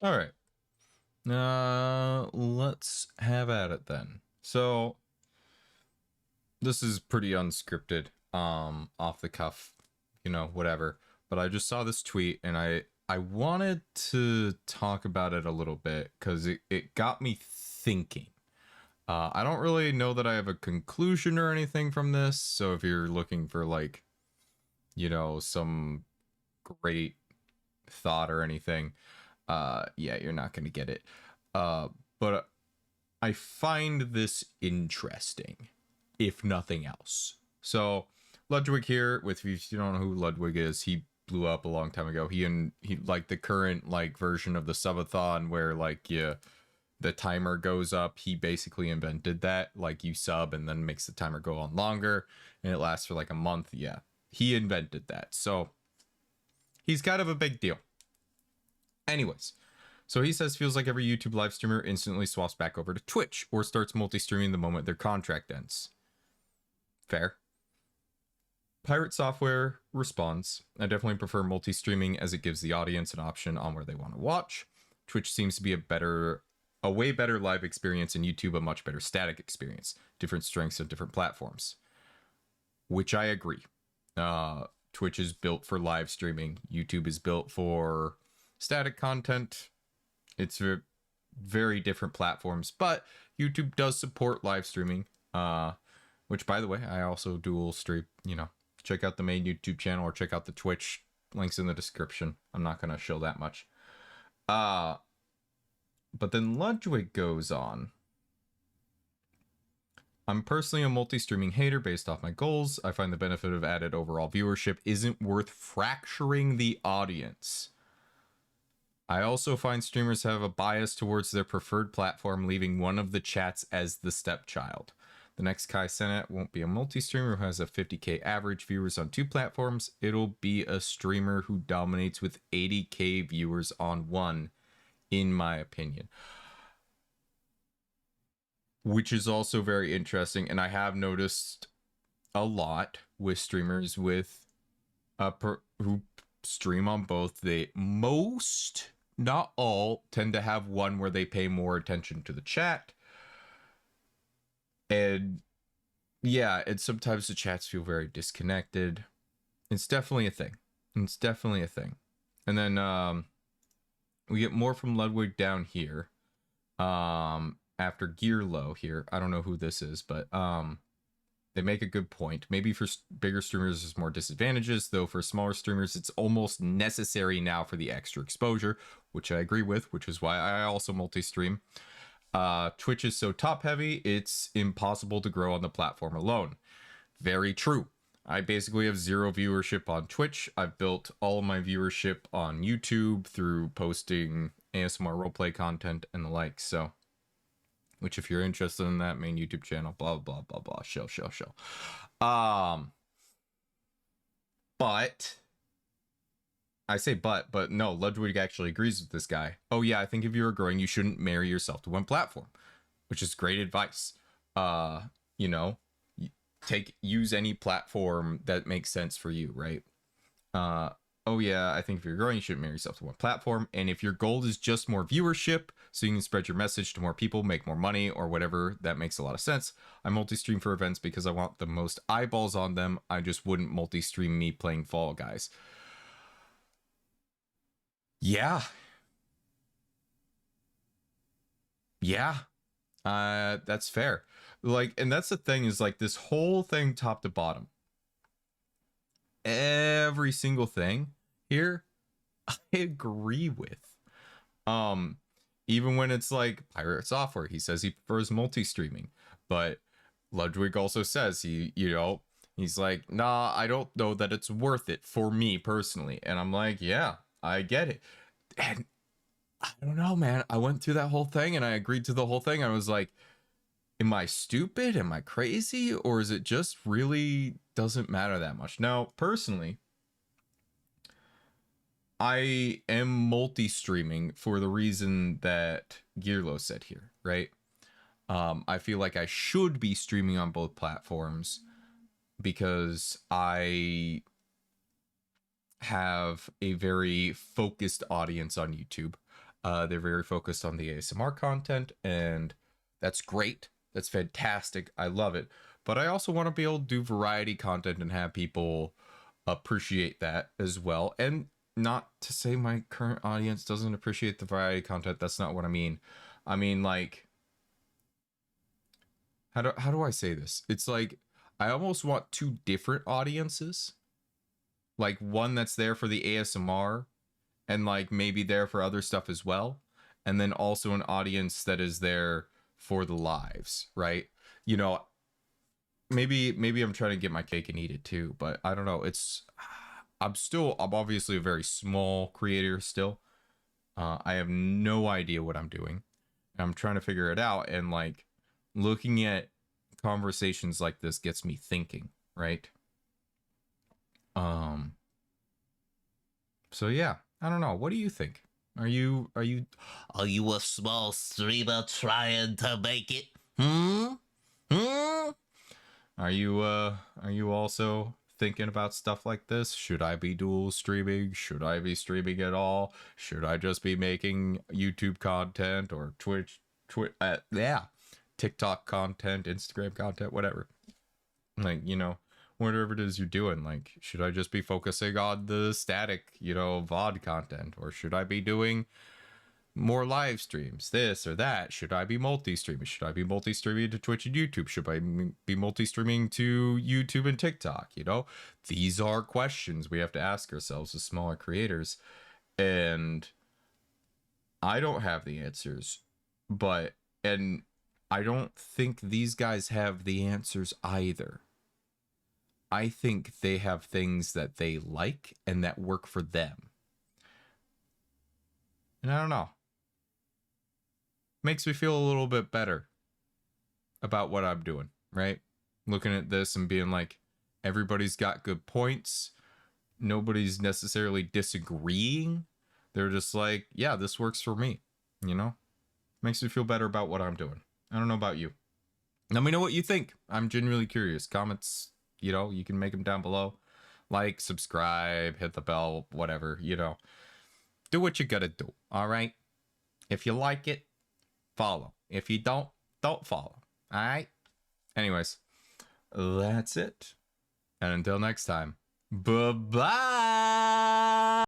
All right. Let's have at it then. So this is pretty unscripted, off the cuff, whatever. But I just saw this tweet and I wanted to talk about it a little bit because it got me thinking. I don't really know that I have a conclusion or anything from this. So if you're looking for like, some great thought or anything, yeah, you're not gonna get it. But I find this interesting, if nothing else. So Ludwig here, with if you don't know who Ludwig is, he blew up a long time ago. He like the current like version of the subathon where like the timer goes up. He basically invented that. Like you sub and then makes the timer go on longer and it lasts for like a month. Yeah. He invented that. So he's kind of a big deal. Anyways, so he says feels like every YouTube live streamer instantly swaps back over to Twitch or starts multi-streaming the moment their contract ends. Fair. Pirate Software responds, I definitely prefer multi-streaming as it gives the audience an option on where they want to watch. Twitch seems to be a way better live experience, and YouTube a much better static experience. Different strengths of different platforms. Which I agree. Twitch is built for live streaming. YouTube is built for static content. It's very different platforms, but YouTube does support live streaming. Which, by the way, I also dual stream. Check out the main YouTube channel or check out the Twitch. Links in the description. I'm not gonna show that much. But then Ludwig goes on. I'm personally a multi-streaming hater based off my goals. I find the benefit of added overall viewership isn't worth fracturing the audience. I also find streamers have a bias towards their preferred platform, leaving one of the chats as the stepchild. The next Kai Cenat won't be a multi-streamer who has a 50k average viewers on two platforms. It'll be a streamer who dominates with 80k viewers on one, in my opinion. Which is also very interesting, and I have noticed a lot with streamers with who stream on both. They most, not all, tend to have one where they pay more attention to the chat. And yeah, and sometimes the chats feel very disconnected. It's definitely a thing. And then we get more from Ludwig down here. After Gearlow here. I don't know who this is, but they make a good point. Maybe for bigger streamers there's more disadvantages, though for smaller streamers it's almost necessary now for the extra exposure, which I agree with, which is why I also multi-stream. Twitch is so top heavy, it's impossible to grow on the platform alone. Very true. I basically have zero viewership on Twitch. I've built all of my viewership on YouTube through posting ASMR roleplay content and the like. So, which if you're interested in that, main YouTube channel, blah, blah, blah, blah, show. But I say but no, Ludwig actually agrees with this guy. Oh yeah, I think if you're growing, you shouldn't marry yourself to one platform, which is great advice. Use any platform that makes sense for you, right? Oh yeah, I think if you're growing, you shouldn't marry yourself to one platform. And if your goal is just more viewership, so you can spread your message to more people, make more money, or whatever, that makes a lot of sense. I multi-stream for events because I want the most eyeballs on them. I just wouldn't multi-stream me playing Fall Guys. Yeah. That's fair. Like, and that's the thing is like this whole thing top to bottom. Every single thing here, I agree with. Even when it's like Pirate Software, he says he prefers multi-streaming, but Ludwig also says he's like, nah, I don't know that it's worth it for me personally. And I'm like, yeah, I get it. And I don't know, man. I went through that whole thing and I agreed to the whole thing. I was like, am I stupid? Am I crazy? Or is it just really doesn't matter that much? Now, personally, I am multi-streaming for the reason that Gearlo said here, right? I feel like I should be streaming on both platforms because I have a very focused audience on YouTube. They're very focused on the ASMR content, and that's great. That's fantastic. I love it. But I also want to be able to do variety content and have people appreciate that as well. And not to say my current audience doesn't appreciate the variety content. That's not what I mean. I mean, like, how do I say this? It's like I almost want two different audiences. Like one that's there for the ASMR and like maybe there for other stuff as well. And then also an audience that is there for the lives, right? You know, maybe I'm trying to get my cake and eat it too, but I don't know. I'm obviously a very small creator still. I have no idea what I'm doing. I'm trying to figure it out, and like looking at conversations like this gets me thinking, right? Um so yeah, I don't know. What do you think? Are you a small streamer trying to make it? Hmm? Hmm? Are you also thinking about stuff like this? Should I be dual streaming? Should I be streaming at all? Should I just be making YouTube content or yeah, TikTok content, Instagram content, whatever. Like, whatever it is you're doing, like, should I just be focusing on the static, VOD content, or should I be doing more live streams, this or that? Should I be multi-streaming? Should I be multi-streaming to Twitch and YouTube? Should I be multi-streaming to YouTube and TikTok? These are questions we have to ask ourselves as smaller creators, and I don't have the answers, and I don't think these guys have the answers either. I think they have things that they like and that work for them. And I don't know. Makes me feel a little bit better about what I'm doing, right? Looking at this and being like, everybody's got good points. Nobody's necessarily disagreeing. They're just like, yeah, this works for me. Makes me feel better about what I'm doing. I don't know about you. Let me know what you think. I'm genuinely curious. Comments, you can make them down below. Like, subscribe, hit the bell, whatever, Do what you gotta do, all right? If you like it, follow. If you don't follow, all right? Anyways, that's it. And until next time, bye-bye!